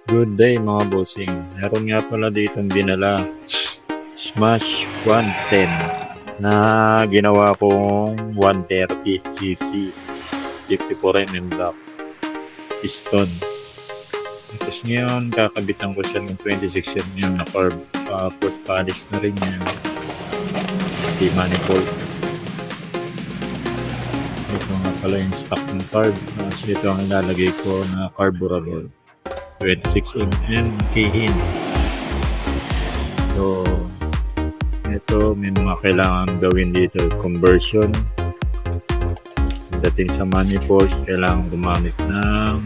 Good day mga bossing. Meron nga pala ditong dinala Smash 110 na ginawa kong 130cc 54mm black piston. Tapos ngayon kakabitan ko siya ng 26mm na carb. Port polish na rin yan. Di manifold. So, ito nga pala yung stock ng carb. Tapos ito ang ilalagay ko na carburetor. 26mm K-in. So, ito may mga kailangan gawin dito. Conversion. Dating sa manifold, kailangan gumamit ng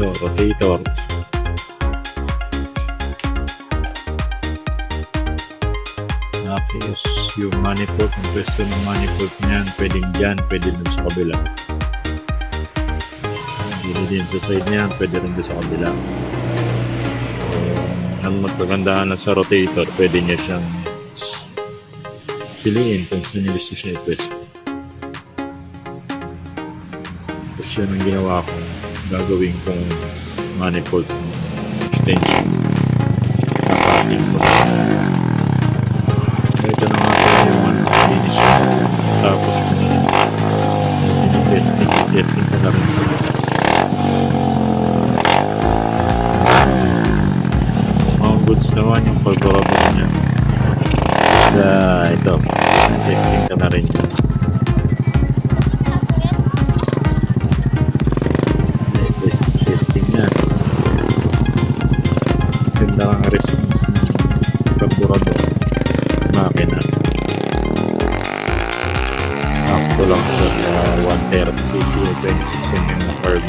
rotator. Tapos yung manifold, kung gusto ng manifold niyan, pwedeng dyan, pwede dun sa kabila. Pwede din sa side niyan, pwede rin dun sa kabila. Ang magpagandahan sa rotator, pwede niya siyang piliin kung saan niya gusto siya i-twist. Tapos yun ang ginawa kong gagawin kong manifold extension. Nakating ko. Ito na nga yung finish. Tapos testing ko na rin. Mga goods naman yung pag-robot niya. Ito, testing ko na rin. Testing na. Ganda ang response ng carburetor makina. Sakto lang siya sa 130cc 26mm na curve.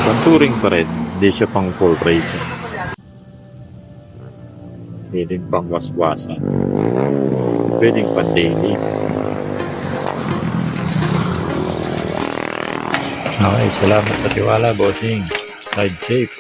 Contouring pa rin, hindi siya pang full racing. Pwedeng pang waswasan. Pwedeng pang daily. Okay, salamat sa tiwala, bossing. Ride safe.